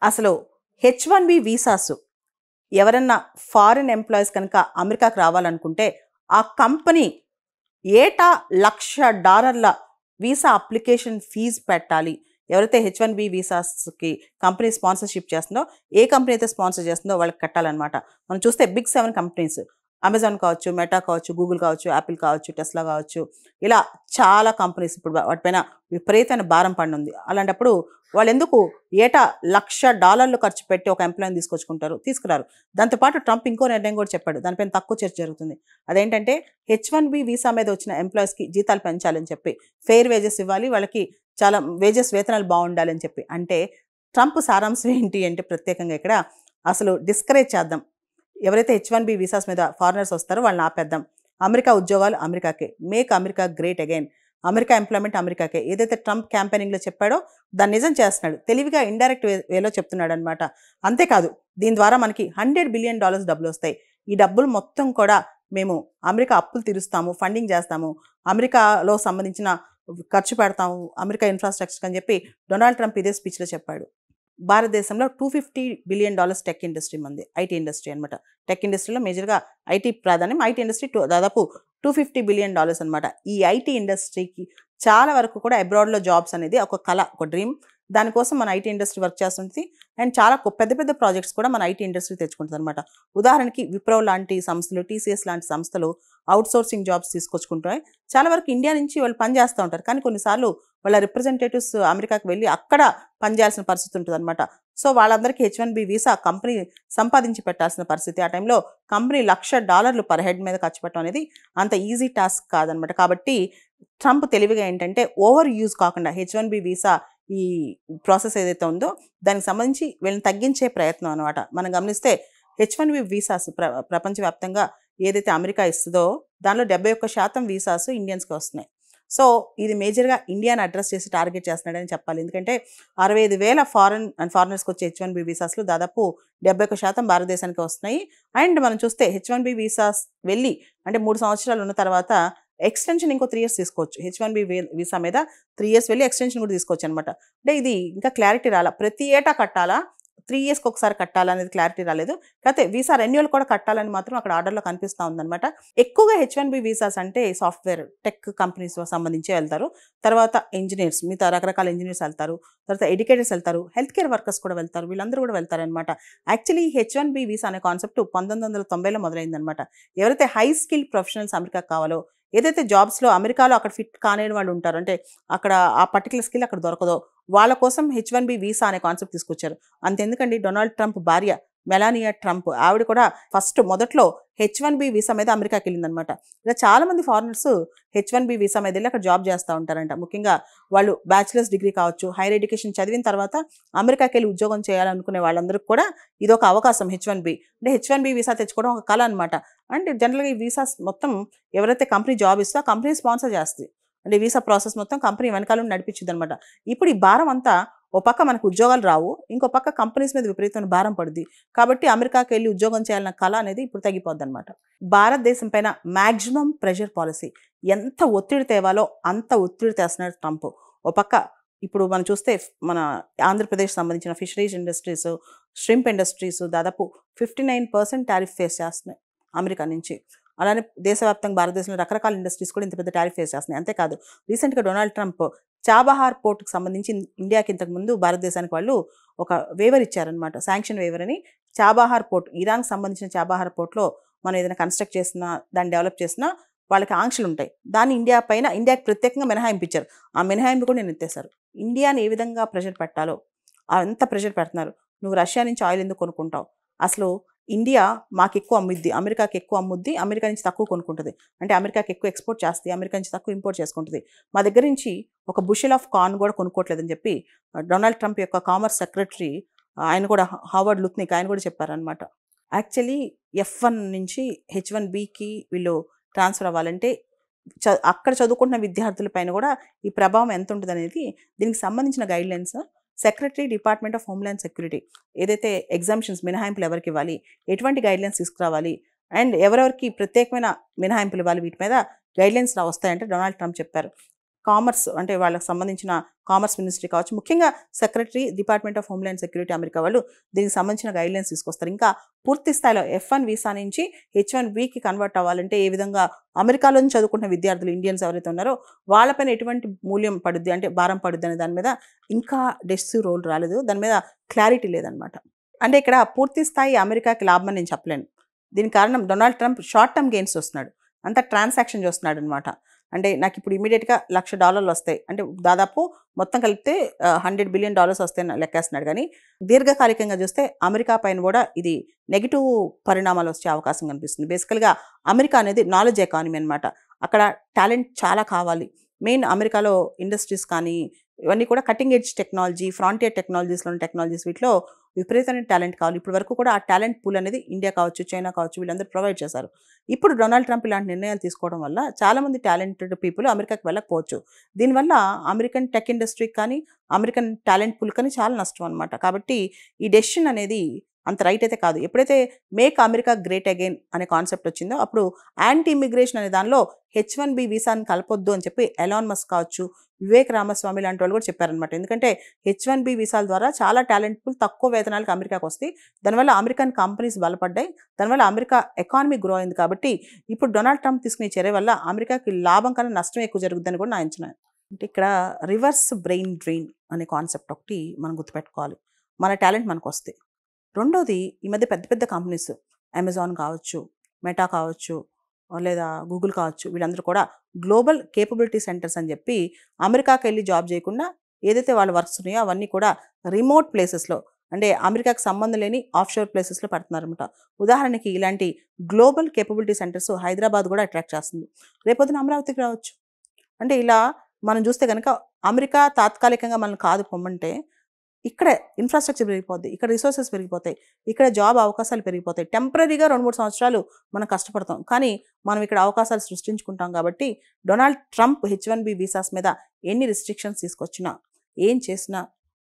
అసలు H1B visas ఎవరన్నా foreign employees కనుక అమెరికాకు రావాలనుకుంటే ఆ కంపెనీ ఏటా $1,00,000 వీసా అప్లికేషన్ ఫీజు పెట్టాలి. ఎవరైతే H1B వీసాస్కి కంపెనీ స్పాన్సర్షిప్ చేస్తుందో, ఏ కంపెనీ అయితే స్పాన్సర్ చేస్తుందో వాళ్ళకి కట్టాలన్నమాట. మనం చూస్తే బిగ్ 7 కంపెనీస్ అమెజాన్ కావచ్చు, మెటా కావచ్చు, గూగుల్ కావచ్చు, యాపిల్ కావచ్చు, టెస్లా కావచ్చు, ఇలా చాలా కంపెనీస్ ఇప్పుడు వాటిపైన విపరీతమైన భారం పడినుంది. అలాంటప్పుడు వాళ్ళు ఎందుకు ఏటా $1,00,000 ఖర్చు పెట్టి ఒక ఎంప్లాయీని తీసుకురారు. దాంతోపాటు ట్రంప్ ఇంకో నిర్ణయం కూడా చెప్పాడు. దానిపైన తక్కువ చర్చ జరుగుతుంది. అదేంటంటే H1B వీసా మీద వచ్చిన ఎంప్లాయీస్కి జీతాలు పెంచాలని చెప్పి, ఫెయిర్ వేజెస్ ఇవ్వాలి, వాళ్ళకి చాలా వేతనాలు బాగుండాలని చెప్పి. అంటే ట్రంప్ సారాంశం ఏంటి అంటే ప్రత్యేకంగా ఇక్కడ అసలు డిస్కరేజ్ చేద్దాం, ఎవరైతే H1B వీసాస్ మీద ఫారినర్స్ వస్తారో వాళ్ళని ఆపేద్దాం, అమెరికా ఉద్యోగాలు అమెరికాకే, make America great again, America employment అమెరికాకే, ఏదైతే ట్రంప్ క్యాంపెయినింగ్లో చెప్పాడో దాన్ని నిజం చేస్తున్నాడు. తెలివిగా ఇండైరెక్ట్ వేలో చెప్తున్నాడు అనమాట. అంతేకాదు, దీని ద్వారా మనకి $100 బిలియన్ డబ్బులు వస్తాయి. ఈ డబ్బులు మొత్తం కూడా మేము అమెరికా అప్పులు తీరుస్తాము, ఫండింగ్ చేస్తాము, అమెరికాలో సంబంధించిన ఖర్చు పెడతాము, అమెరికా ఇన్ఫ్రాస్ట్రక్చర్ అని చెప్పి డొనాల్డ్ ట్రంప్ ఇదే స్పీచ్లో చెప్పాడు. భారతదేశంలో $250 బిలియన్ టెక్ ఇండస్ట్రీ మంది, ఐటీ ఇండస్ట్రీ అనమాట. టెక్ ఇండస్ట్రీలో మేజర్గా ఐటీ ప్రాధాన్యం, ఐటీ ఇండస్ట్రీ దాదాపు $250 బిలియన్ అనమాట. ఈ ఐటీ ఇండస్ట్రీకి చాలా వరకు కూడా అబ్రాడ్లో జాబ్స్ అనేది ఒక కళ, ఒక డ్రీమ్. దానికోసం మన ఐటీ ఇండస్ట్రీ వర్క్ చేస్తుంది. అండ్ చాలా పెద్ద పెద్ద ప్రాజెక్ట్స్ కూడా మన ఐటీ ఇండస్ట్రీ తెచ్చుకుంటుంది అనమాట. ఉదాహరణకి విప్రో లాంటి సంస్థలు, టీసీఎస్ లాంటి సంస్థలు అవుట్సోర్సింగ్ జాబ్స్ తీసుకొచ్చుకుంటాయి. చాలా వరకు ఇండియా నుంచి వాళ్ళు పనిచేస్తూ ఉంటారు. కానీ కొన్నిసార్లు వాళ్ళ రిప్రజెంటేటివ్స్ అమెరికాకి వెళ్ళి అక్కడ పనిచేయాల్సిన పరిస్థితి ఉంటుంది అనమాట. సో వాళ్ళందరికీ H1B వీసా కంపెనీ సంపాదించి పెట్టాల్సిన పరిస్థితి. ఆ టైంలో కంపెనీ $1,00,000 పర్ హెడ్ మీద ఖర్చు పెట్టడం అనేది అంత ఈజీ టాస్క్ కాదనమాట. కాబట్టి ట్రంప్ తెలివిగా ఏంటంటే ఓవర్ యూజ్ కాకుండా H1B వీసా ఈ ప్రాసెస్ ఏదైతే ఉందో దానికి సంబంధించి వీళ్ళని తగ్గించే ప్రయత్నం అనమాట. మనం గమనిస్తే H1B వీసాస్ ప్రపంచవ్యాప్తంగా ఏదైతే అమెరికా ఇస్తుందో దానిలో 71% వీసాస్ ఇండియన్స్కి వస్తున్నాయి. సో ఇది మేజర్గా ఇండియాని అడ్రస్ చేసి టార్గెట్ చేస్తున్నాడని చెప్పాలి. ఎందుకంటే 65,000 ఫారినర్స్కి వచ్చే H1B వీసాస్లో దాదాపు 71% భారతదేశానికి వస్తున్నాయి. అండ్ మనం చూస్తే H1B వీసాస్ వెళ్ళి అంటే 3 సంవత్సరాలు ఉన్న తర్వాత ఎక్స్టెన్షన్ ఇంకో 3 ఇయర్స్ తీసుకోవచ్చు. H1B వీసా మీద 3 ఇయర్స్ వెళ్ళి ఎక్స్టెన్షన్ కూడా తీసుకోవచ్చు అనమాట. అంటే ఇది ఇంకా క్లారిటీ రాలా, ప్రతి ఏటా కట్టాలా, 3 ఇయర్స్కి ఒకసారి కట్టాలనేది క్లారిటీ రాలేదు. కాకపోతే వీసా రెన్యువల్ కూడా కట్టాలని మాత్రం అక్కడ ఆర్డర్లో కనిపిస్తూ ఉందన్నమాట. ఎక్కువగా H1B వీసాస్ అంటే సాఫ్ట్వేర్ టెక్ కంపెనీస్ సంబంధించి వెళ్తారు. తర్వాత ఇంజనీర్స్, మిగతా రకరకాల ఇంజనీర్స్ వెళ్తారు. తర్వాత ఎడ్యుకేటర్స్ వెళ్తారు, హెల్త్ కేర్ వర్కర్స్ కూడా వెళ్తారు, వీళ్ళందరూ కూడా వెళ్తారనమాట. యాక్చువల్లీ H1B వీసా అనే కాన్సెప్ట్ 1990లో మొదలైందనమాట. ఎవరైతే హై స్కిల్ ప్రొఫెషనల్స్ అమెరికాకు కావాలో, ఏదైతే జాబ్స్లో అమెరికాలో అక్కడ ఫిట్ కాలేని వాళ్ళు ఉంటారు, అంటే అక్కడ ఆ పర్టికులర్ స్కిల్ అక్కడ దొరకదో వాళ్ళ కోసం H1B వీసా అనే కాన్సెప్ట్ తీసుకొచ్చారు. అంతెందుకండి, డొనాల్డ్ ట్రంప్ భార్య మెలానియా ట్రంప్ ఆవిడ కూడా మొదట్లో H1B వీసా మీద అమెరికాకి వెళ్ళిందనమాట. ఇలా చాలామంది ఫారినర్స్ H1B వీసా మీద వెళ్ళి అక్కడ జాబ్ చేస్తూ ఉంటారంట. ముఖ్యంగా వాళ్ళు బ్యాచిలర్స్ డిగ్రీ కావచ్చు, హైయర్ ఎడ్యుకేషన్ చదివిన తర్వాత అమెరికాకి వెళ్ళి ఉద్యోగం చేయాలనుకునే వాళ్ళందరికీ కూడా ఇది ఒక అవకాశం. H1B అంటే H1B వీసా తెచ్చుకోవడం ఒక కళ అనమాట. అంటే జనరల్గా ఈ వీసాస్ మొత్తం ఎవరైతే కంపెనీ జాబ్ ఇస్తో ఆ కంపెనీ స్పాన్సర్ చేస్తుంది. అంటే వీసా ప్రాసెస్ మొత్తం కంపెనీ వెనకాల నడిపించింది అనమాట. ఇప్పుడు ఈ భారం అంతా ఓ పక్క మనకు ఉద్యోగాలు రావు, ఇంకో పక్క కంపెనీస్ మీద విపరీతమైన భారం పడుద్ది. కాబట్టి అమెరికాకి వెళ్ళి ఉద్యోగం చేయాలన్న కళ అనేది ఇప్పుడు తగ్గిపోద్ది అనమాట. భారతదేశం పైన మ్యాక్సిమం ప్రెషర్ పాలసీ, ఎంత ఒత్తిడి తేవాలో అంత ఒత్తిడి తెస్తున్నాడు ట్రంప్. ఓ పక్క ఇప్పుడు మనం చూస్తే మన ఆంధ్రప్రదేశ్ సంబంధించిన ఫిషరీస్ ఇండస్ట్రీస్, ష్రింప్ ఇండస్ట్రీస్ దాదాపు 59% టారిఫ్ ఫేస్ చేస్తున్నాయి అమెరికా నుంచి. అలానే దేశవ్యాప్తంగా భారతదేశంలో రకరకాల ఇండస్ట్రీస్ కూడా ఇంత పెద్ద టారిఫ్ ఫేస్ చేస్తున్నాయి. అంతేకాదు, రీసెంట్గా డొనాల్డ్ ట్రంప్ చాబహార్ పోర్టుకు సంబంధించి ఇండియాకి ఇంతకుముందు భారతదేశానికి వాళ్ళు ఒక వేవర్ ఇచ్చారనమాట, శాంక్షన్ వేవర్ అని. చాబహార్ పోర్ట్, ఇరాన్కి సంబంధించిన చాబహార్ పోర్ట్లో మనం ఏదైనా కన్స్ట్రక్ట్ చేసినా, దాన్ని డెవలప్ చేసినా వాళ్ళకి ఆంక్షలు ఉంటాయి. దాన్ని ఇండియాకి ప్రత్యేకంగా మినహాయింపు ఇచ్చారు. ఆ మినహాయింపు కూడా నేను ఎత్తేసారు. ఇండియాని ఏ విధంగా ప్రెషర్ పెట్టాలో అంత ప్రెషర్ పెడుతున్నారు. నువ్వు రష్యా నుంచి ఆయిల్ ఎందుకు కొనుక్కుంటావు, అసలు ఇండియా మాకు ఎక్కువ అమ్ముద్ది, అమెరికాకి ఎక్కువ అమ్ముద్ది, అమెరికా నుంచి తక్కువ కొనుక్కుంటుంది, అంటే అమెరికాకి ఎక్కువ ఎక్స్పోర్ట్ చేస్తుంది, అమెరికా నుంచి తక్కువ ఇంపోర్ట్ చేసుకుంటుంది, మా దగ్గర నుంచి ఒక బుషెల్ ఆఫ్ కార్న్ కూడా కొనుక్కోవట్లేదని చెప్పి డొనాల్డ్ ట్రంప్ యొక్క కామర్స్ సెక్రటరీ ఆయన కూడా, హావర్డ్ లుత్నిక్, ఆయన కూడా చెప్పారనమాట. యాక్చువల్లీ F1 నుంచి H1Bకి వీళ్ళు ట్రాన్స్ఫర్ అవ్వాలంటే అక్కడ చదువుకుంటున్న విద్యార్థుల పైన కూడా ఈ ప్రభావం ఎంత ఉంటుంది అనేది, దీనికి సంబంధించిన guidelines secretary, department of homeland security ఏదైతే ఎగ్జామ్షన్స్ మినహాయింపులు ఎవరికి ఇవ్వాలి, ఎటువంటి గైడ్లైన్స్ తీసుకురావాలి, అండ్ ఎవరెవరికి ప్రత్యేకమైన మినహాయింపులు ఇవ్వాలి, వీటి మీద గైడ్లైన్స్ వస్తాయంటే డొనాల్డ్ ట్రంప్ చెప్పారు. కామర్స్ అంటే వాళ్ళకి సంబంధించిన కామర్స్ మినిస్ట్రీ కావచ్చు, ముఖ్యంగా secretary department of homeland security America వాళ్ళు దీనికి సంబంధించిన గైడ్‌లైన్స్ తీసుకొస్తారు. ఇంకా పూర్తి స్థాయిలో F1 వీసా నుంచి H1Bకి కన్వర్ట్ అవ్వాలంటే ఏ విధంగా అమెరికాలో నుంచి చదువుకుంటున్న విద్యార్థులు ఇండియన్స్ ఎవరైతే ఉన్నారో వాళ్ళపైన ఎటువంటి మూల్యం పడుద్ది అంటే భారం పడుద్ది అనే దాని మీద ఇంకా డెసిసివ్ రోల్ రాలేదు. దాని మీద క్లారిటీ లేదనమాట. అంటే ఇక్కడ పూర్తి స్థాయి అమెరికాకి లాభం అని నేను చెప్పలేను. దీనికి కారణం Donald Trump short term gains చూస్తున్నాడు. అంతా ట్రాన్సాక్షన్ చూస్తున్నాడనమాట. అంటే నాకిప్పుడు ఇమ్మీడియేట్‌గా $1,00,000 వస్తాయి. అంటే దాదాపు మొత్తం కలిపితే $100 బిలియన్ వస్తాయని లెక్కేస్తున్నాడు గానీ, దీర్ఘకాలికంగా చూస్తే అమెరికా పైన కూడా ఇది నెగెటివ్ పరిణామాలు వచ్చే అవకాశం కనిపిస్తుంది. బేసికల్‌గా అమెరికా అనేది నాలెడ్జ్ ఎకానమీ అనమాట. అక్కడ టాలెంట్ చాలా కావాలి. మెయిన్ అమెరికాలో ఇండస్ట్రీస్ కానీ, ఇవన్నీ కూడా కటింగ్ ఎడ్జ్ టెక్నాలజీ, ఫ్రాంటియర్ టెక్నాలజీస్‌లోని టెక్నాలజీస్ వీటిలో విపరీతమైన టాలెంట్ కావాలి. ఇప్పటి వరకు కూడా ఆ టాలెంట్ పూల్ అనేది ఇండియా కావచ్చు, చైనా కావచ్చు వీళ్ళందరూ ప్రొవైడ్ చేశారు. ఇప్పుడు డొనాల్డ్ ట్రంప్ ఇలాంటి నిర్ణయాలు తీసుకోవడం వల్ల చాలామంది టాలెంటెడ్ పీపుల్ అమెరికాకి వెళ్ళకపోవచ్చు. దీనివల్ల అమెరికన్ టెక్ ఇండస్ట్రీకి కానీ, అమెరికన్ టాలెంట్ పూల్ కానీ చాలా నష్టం అనమాట. కాబట్టి ఈ డెసిషన్ అనేది అంత రైట్ అయితే కాదు. ఎప్పుడైతే మేక్ అమెరికా గ్రేట్ అగైన్ అనే కాన్సెప్ట్ వచ్చిందో అప్పుడు యాంటీ ఇమిగ్రేషన్ అనే దానిలో H1B వీసాని కలపొద్దు అని చెప్పి ఎలాన్ మస్క్ కావచ్చు, వివేక్ రామస్వామి లాంటి వాళ్ళు కూడా చెప్పారనమాట. ఎందుకంటే H1B వీసాల ద్వారా చాలా టాలెంట్ పూల్ తక్కువ వేతనాలకు అమెరికాకు వస్తాయి. దానివల్ల అమెరికన్ కంపెనీస్ బలపడ్డాయి. దానివల్ల అమెరికా ఎకానమీ గ్రో అయింది. కాబట్టి ఇప్పుడు డొనాల్డ్ ట్రంప్ తీసుకునే చర్య వల్ల అమెరికాకి లాభం కన్నా నష్టం ఎక్కువ జరుగుతుందని కూడా నా అంచనా. అంటే ఇక్కడ రివర్స్ బ్రెయిన్ డ్రెయిన్ అనే కాన్సెప్ట్ ఒకటి మనం గుర్తుపెట్టుకోవాలి. మన టాలెంట్ మనకు వస్తాయి. రెండోది ఈ మధ్య పెద్ద పెద్ద కంపెనీస్ అమెజాన్ కావచ్చు, మెటా కావచ్చు, లేదా గూగుల్ కావచ్చు వీళ్ళందరూ కూడా గ్లోబల్ కేపబిలిటీ సెంటర్స్ అని చెప్పి అమెరికాకి వెళ్ళి జాబ్ చేయకుండా ఏదైతే వాళ్ళ వర్క్స్ ఉన్నాయో అవన్నీ కూడా రిమోట్ ప్లేసెస్లో అంటే అమెరికాకి సంబంధం లేని ఆఫ్షోర్ ప్లేసెస్లో పెడుతున్నారన్నమాట. ఉదాహరణకి ఇలాంటి గ్లోబల్ కేపబిలిటీ సెంటర్స్ హైదరాబాద్ కూడా అట్రాక్ట్ చేస్తుంది. రేపొద్దున అమరావతికి రావచ్చు. అంటే ఇలా మనం చూస్తే కనుక అమెరికా తాత్కాలికంగా మనల్ని కాదు పొమ్మంటే ఇక్కడ ఇన్ఫ్రాస్ట్రక్చర్ పెరిగిపోద్ది, ఇక్కడ రిసోర్సెస్ పెరిగిపోతాయి, ఇక్కడ జాబ్ అవకాశాలు పెరిగిపోతాయి. టెంపరీగా 2-3 సంవత్సరాలు మనం కష్టపడతాం, కానీ మనం ఇక్కడ అవకాశాలు సృష్టించుకుంటాం. కాబట్టి డొనాల్డ్ ట్రంప్ H1B వీసాస్ మీద ఎన్ని రిస్ట్రిక్షన్స్ తీసుకొచ్చినా ఏం చేసినా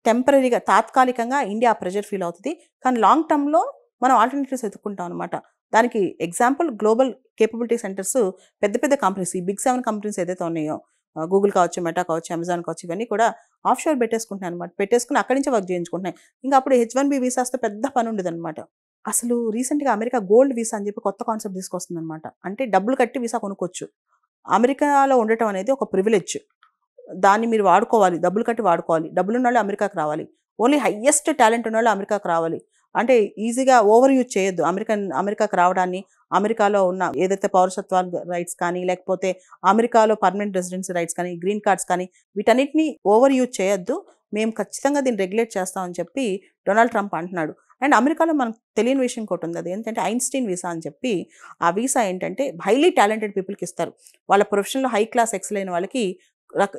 టెంపరీగా తాత్కాలికంగా ఇండియా ప్రెజర్ ఫీల్ అవుతుంది. కానీ లాంగ్ టర్మ్లో మనం ఆల్టర్నేటివ్స్ ఎత్తుకుంటాం అనమాట. దానికి ఎగ్జాంపుల్ గ్లోబల్ కేపబిలిటీ సెంటర్స్ పెద్ద పెద్ద కంపెనీస్, ఈ బిగ్ 7 కంపెనీస్ ఏదైతే ఉన్నాయో గూగుల్ కావచ్చు, మెటా కావచ్చు, అమెజాన్ కావచ్చు ఇవన్నీ కూడా ఆఫ్షోర్ పెట్టేసుకుంటున్నాయి అనమాట. పెట్టేసుకుని అక్కడి నుంచి వర్క్ చేయించుకుంటున్నాయి. ఇంకా అప్పుడు H1B వీసాస్తో పెద్ద పని ఉండదు అనమాట. అసలు రీసెంట్గా అమెరికా గోల్డ్ వీసా అని చెప్పి కొత్త కాన్సెప్ట్ తీసుకొస్తుంది అనమాట. అంటే డబ్బులు కట్టి వీసా కొనుక్కోవచ్చు. అమెరికాలో ఉండటం అనేది ఒక ప్రివిలేజ్. దాన్ని మీరు వాడుకోవాలి, డబ్బులు కట్టి వాడుకోవాలి. డబ్బులున్న వాళ్ళు అమెరికాకి రావాలి. ఓన్లీ హైయెస్ట్ టాలెంట్ ఉన్న వాళ్ళు అమెరికాకి రావాలి. అంటే ఈజీగా ఓవర్ యూజ్ చేయొద్దు అమెరికాకి రావడాన్ని. అమెరికాలో ఉన్న ఏదైతే పౌరసత్వాల రైట్స్ కానీ, లేకపోతే అమెరికాలో పర్మనెంట్ రెసిడెన్సీ రైట్స్ కానీ, గ్రీన్ కార్డ్స్ కానీ వీటన్నిటిని ఓవర్ యూజ్ చేయొద్దు. మేము ఖచ్చితంగా దీన్ని రెగ్యులేట్ చేస్తామని చెప్పి డొనాల్డ్ ట్రంప్ అంటున్నాడు. అండ్ అమెరికాలో మనకు తెలియని విషయం ఇంకోటి ఉంది. అది ఏంటంటే ఐన్స్టీన్ వీసా అని చెప్పి. ఆ వీసా ఏంటంటే హైలీ టాలెంటెడ్ పీపుల్కి ఇస్తారు. వాళ్ళ ప్రొఫెషన్లో హై క్లాస్ ఎక్సెల్ అయిన వాళ్ళకి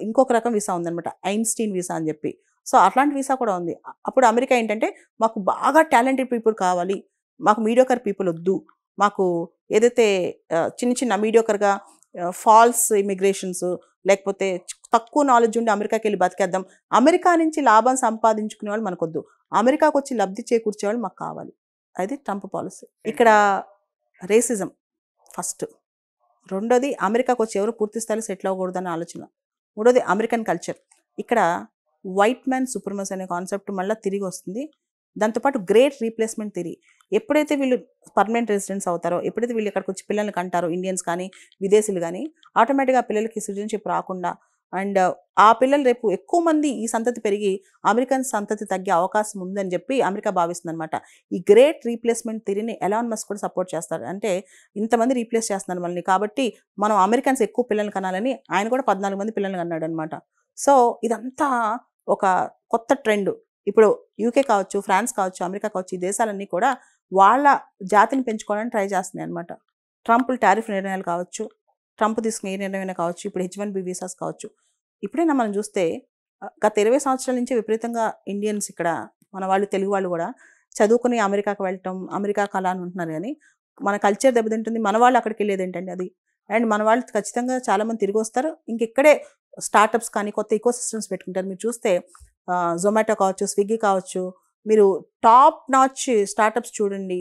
ఇంకొక రకం వీసా ఉందన్నమాట, ఐన్స్టీన్ వీసా అని చెప్పి. సో అట్లాంటి వీసా కూడా ఉంది. అప్పుడు అమెరికా ఏంటంటే మాకు బాగా టాలెంటెడ్ పీపుల్ కావాలి, మాకు మీడియోకర్ పీపుల్ వద్దు, మాకు ఏదైతే చిన్న చిన్న మీడియోకర్గా ఫాల్స్ ఇమిగ్రేషన్స్ లేకపోతే తక్కువ నాలెడ్జ్ ఉండి అమెరికాకి వెళ్ళి బతికేద్దాం, అమెరికా నుంచి లాభం సంపాదించుకునే వాళ్ళు మనకొద్దు, అమెరికాకు వచ్చి లబ్ధి చేకూర్చే వాళ్ళు మాకు కావాలి. అది ట్రంప్ పాలసీ. ఇక్కడ రేసిజం ఫస్ట్, రెండోది అమెరికాకు వచ్చి ఎవరు పూర్తి స్థాయిలో సెటిల్ అవ్వకూడదన్న ఆలోచన, మూడోది అమెరికన్ కల్చర్. ఇక్కడ వైట్ మ్యాన్ సూపర్మసీ అనే కాన్సెప్ట్ మళ్ళీ తిరిగి వస్తుంది. దాంతోపాటు గ్రేట్ రీప్లేస్మెంట్ థియరీ. ఎప్పుడైతే వీళ్ళు పర్మనెంట్ రెసిడెన్స్ అవుతారో, ఎప్పుడైతే వీళ్ళు ఇక్కడికి వచ్చి పిల్లల్ని కంటారో, ఇండియన్స్ కానీ విదేశీయులు కానీ, ఆటోమేటిక్గా పిల్లలకి సిటిజన్షిప్ రాకుండా అండ్ ఆ పిల్లలు రేపు ఎక్కువ మంది ఈ సంతతి పెరిగి అమెరికన్ సంతతి తగ్గే అవకాశం ఉందని చెప్పి అమెరికా భావిస్తుంది అనమాట. ఈ గ్రేట్ రీప్లేస్మెంట్ థియరీని ఎలాన్ మస్క్ కూడా సపోర్ట్ చేస్తారు. అంటే ఇంతమంది రీప్లేస్ చేస్తున్నారు మనల్ని, కాబట్టి మనం అమెరికన్స్ ఎక్కువ పిల్లల్ని కనాలని ఆయన కూడా 14 మంది పిల్లల్ని కన్నాడు అనమాట. సో ఇదంతా ఒక కొత్త ట్రెండ్. ఇప్పుడు యూకే కావచ్చు, ఫ్రాన్స్ కావచ్చు, అమెరికా కావచ్చు, ఈ దేశాలన్నీ కూడా వాళ్ళ జాతిని పెంచుకోవడానికి ట్రై చేస్తున్నాయి అనమాట. ట్రంప్ టారిఫ్ నిర్ణయాలు కావచ్చు, ట్రంప్ తీసుకునే ఏ నిర్ణయమైనా కావచ్చు, ఇప్పుడు H1B వీసాస్ కావచ్చు. ఇప్పుడైనా మనం చూస్తే గత 20 సంవత్సరాల నుంచి విపరీతంగా ఇండియన్స్ ఇక్కడ మన వాళ్ళు తెలుగు వాళ్ళు కూడా చదువుకుని అమెరికాకి వెళ్ళటం, అమెరికాకి అలా అని ఉంటున్నారు. కానీ మన కల్చర్ దెబ్బతింటుంది. మన వాళ్ళు అక్కడికి వెళ్ళేది ఏంటండి అది. అండ్ మన వాళ్ళు ఖచ్చితంగా చాలామంది తిరిగి వస్తారు. ఇంకెక్కడే స్టార్టప్స్ కానీ కొత్త ఈకో సిస్టమ్స్ పెట్టుకుంటారు. మీరు చూస్తే జొమాటో కావచ్చు, స్విగ్గీ కావచ్చు, మీరు టాప్ నాచ్ స్టార్టప్స్ చూడండి.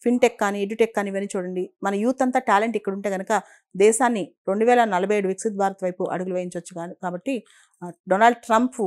ఫిన్టెక్ కానీ ఎడ్యుటెక్ కానీ ఇవన్నీ చూడండి. మన యూత్ అంతా టాలెంట్ ఇక్కడ ఉంటే కనుక దేశాన్ని 2047 వికసిత్ భారత్ వైపు అడుగులు వేయించవచ్చు. కాబట్టి డొనాల్డ్ ట్రంప్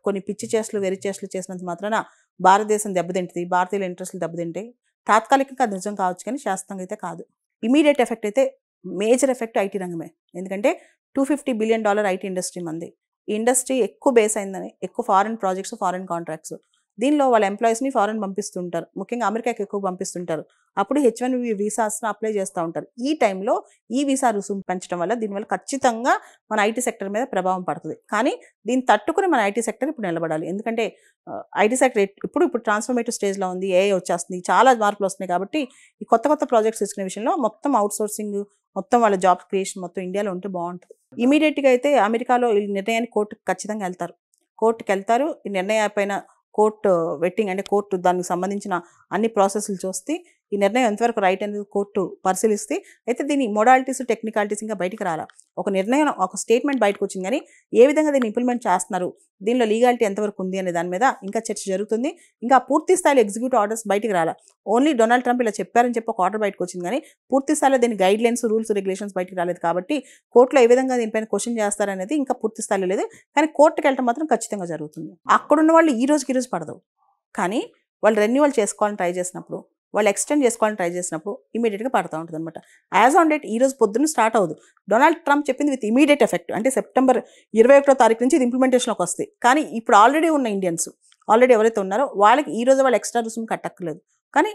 కొన్ని పిచ్చి చేష్టలు వెర్రి చేష్టలు చేసినంత మాత్రాన భారతదేశం దెబ్బతింటుంది, భారతీయుల ఇంట్రెస్టులు దెబ్బతింటాయి. తాత్కాలికంగా అది నిజం కావచ్చు కానీ శాశ్వతంగా అయితే కాదు. ఇమీడియట్ ఎఫెక్ట్ అయితే మేజర్ ఎఫెక్ట్ ఐటీ రంగమే. ఎందుకంటే $250 బిలియన్ ఐటీ ఇండస్ట్రీ మంది. ఈ ఇండస్ట్రీ ఎక్కువ బేస్ అయిందని, ఎక్కువ ఫారెన్ ప్రాజెక్ట్స్, ఫారెన్ కాంట్రాక్ట్స్. దీనిలో వాళ్ళ ఎంప్లాయీస్ని ఫారెన్ పంపిస్తుంటారు, ముఖ్యంగా అమెరికాకి ఎక్కువ పంపిస్తుంటారు. అప్పుడు H1B వీసాస్ని అప్లై చేస్తూ ఉంటారు. ఈ టైంలో ఈ వీసా రుసుము పెంచడం వల్ల దీనివల్ల ఖచ్చితంగా మన ఐటీ సెక్టర్ మీద ప్రభావం పడుతుంది. కానీ దీన్ని తట్టుకుని మన ఐటీ సెక్టర్ ఇప్పుడు నిలబడాలి. ఎందుకంటే ఐటీ సెక్టర్ ఇప్పుడు ట్రాన్స్ఫర్మేటివ్ స్టేజ్లో ఉంది, ఏఐ వచ్చేస్తుంది, చాలా మార్పులు వస్తున్నాయి. కాబట్టి ఈ కొత్త కొత్త ప్రాజెక్ట్స్ తీసుకునే విషయంలో మొత్తం అవుట్ సోర్సింగ్, మొత్తం వాళ్ళ జాబ్ క్రియేషన్ మొత్తం ఇండియాలో ఉంటే బాగుంటుంది. ఇమీడియట్గా అయితే అమెరికాలో ఈ నిర్ణయాన్ని కోర్టుకు ఖచ్చితంగా వెళ్తారు. కోర్టుకు వెళ్తారు. ఈ నిర్ణయాలపైన కోర్టు వెట్టింగ్ అంటే కోర్టు దానికి సంబంధించిన అన్ని ప్రాసెస్లు చూస్తే ఈ నిర్ణయం ఎంతవరకు రైట్ అనేది కోర్టు పరిశీలిస్తే, అయితే దీని మోడాలిటీస్, టెక్నికాలిటీస్ ఇంకా బయటికి రాలా. ఒక నిర్ణయం, ఒక స్టేట్మెంట్ బయటకు వచ్చింది కానీ ఏ విధంగా దీన్ని ఇంప్లిమెంట్ చేస్తున్నారు, దీనిలో లీగాలిటీ ఎంతవరకు ఉంది అనే దాని మీద ఇంకా చర్చ జరుగుతుంది. ఇంకా పూర్తి స్థాయిలో ఎగ్జిక్యూటివ్ ఆర్డర్స్ బయటికి రాలా. ఓన్లీ డొనాల్డ్ ట్రంప్ ఇలా చెప్పారని చెప్పి ఒక ఆర్డర్ బయటకు వచ్చింది కానీ పూర్తి స్థాయిలో దీని గైడ్ లైన్స్, రూల్స్, రెగ్యులేషన్స్ బయటికి రాలేదు. కాబట్టి కోర్టులో ఏ విధంగా దీనిపైన క్వశ్చన్ చేస్తారనేది ఇంకా పూర్తి స్థాయిలో లేదు. కానీ కోర్టుకి వెళ్ళటం మాత్రం ఖచ్చితంగా జరుగుతుంది. అక్కడున్న వాళ్ళు ఈ రోజుకి రోజు పడదు. కానీ వాళ్ళు రెన్యువల్ చేసుకోవాలని ట్రై చేసినప్పుడు, వాళ్ళు ఎక్స్టెండ్ చేసుకోవాలని ట్రై చేసినప్పుడు ఇమీడియట్గా పడుతూ ఉంటుంది అనమాట. యాజ్ ఆన్ డేట్ ఈ రోజు పొద్దున్న స్టార్ట్ అవ్వదు. డొనాల్డ్ ట్రంప్ చెప్పింది విత్ ఇమీడియట్ ఎఫెక్ట్, అంటే సెప్టెంబర్ 21వ తారీఖు నుంచి ఇది ఇంప్లిమెంటేషన్లోకి వస్తాయి. కానీ ఇప్పుడు ఆల్రెడీ ఉన్న ఇండియన్స్ ఆల్రెడీ ఎవరైతే ఉన్నారో వాళ్ళకి ఈ రోజు వాళ్ళు ఎక్స్ట్రా రుసుము కట్టక్కర్లేదు. కానీ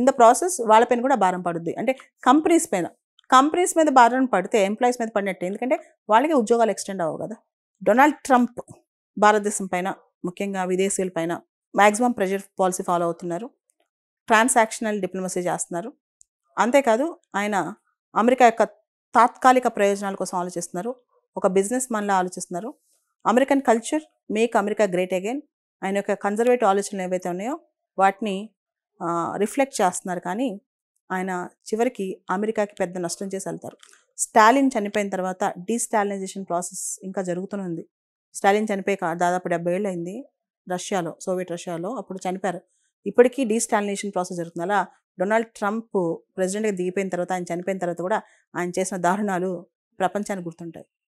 ఇన్ ద ప్రాసెస్ వాళ్ళపైన కూడా భారం పడుద్ది. అంటే కంపెనీస్ మీద భారం పడితే ఎంప్లాయీస్ మీద పడినట్టే. ఎందుకంటే వాళ్ళకి ఉద్యోగాలు ఎక్స్టెండ్ అవ్వవు కదా. డొనాల్డ్ ట్రంప్ భారతదేశం పైన, ముఖ్యంగా విదేశీయుల పైన మ్యాక్సిమం ప్రెషర్ పాలసీ ఫాలో అవుతున్నారు. ట్రాన్సాక్షనల్ డిప్లొమసీ చేస్తున్నారు. అంతేకాదు ఆయన అమెరికా యొక్క తాత్కాలిక ప్రయోజనాల కోసం ఆలోచిస్తున్నారు. ఒక బిజినెస్ మన్లా ఆలోచిస్తున్నారు. American culture, make America great again, ఆయన యొక్క కన్జర్వేటివ్ ఆలోచనలు ఏవైతే ఉన్నాయో వాటిని రిఫ్లెక్ట్ చేస్తున్నారు. కానీ ఆయన చివరికి అమెరికాకి పెద్ద నష్టం చేసి వెళ్తారు. స్టాలిన్ చనిపోయిన తర్వాత డీస్టాలినైజేషన్ ప్రాసెస్ ఇంకా జరుగుతూనే ఉంది. స్టాలిన్ చనిపోయి దాదాపు 70 ఏళ్ళు అయింది రష్యాలో, సోవియట్ రష్యాలో. అప్పుడు చనిపోయారు. ఇప్పటికీ డీస్టాలినేషన్ ప్రాసెస్ జరుగుతుంది. అలా డొనాల్డ్ ట్రంప్ ప్రెసిడెంట్గా దిగిపోయిన తర్వాత, ఆయన చనిపోయిన తర్వాత కూడా ఆయన చేసిన దారుణాలు ప్రపంచానికి గుర్తుంటాయి.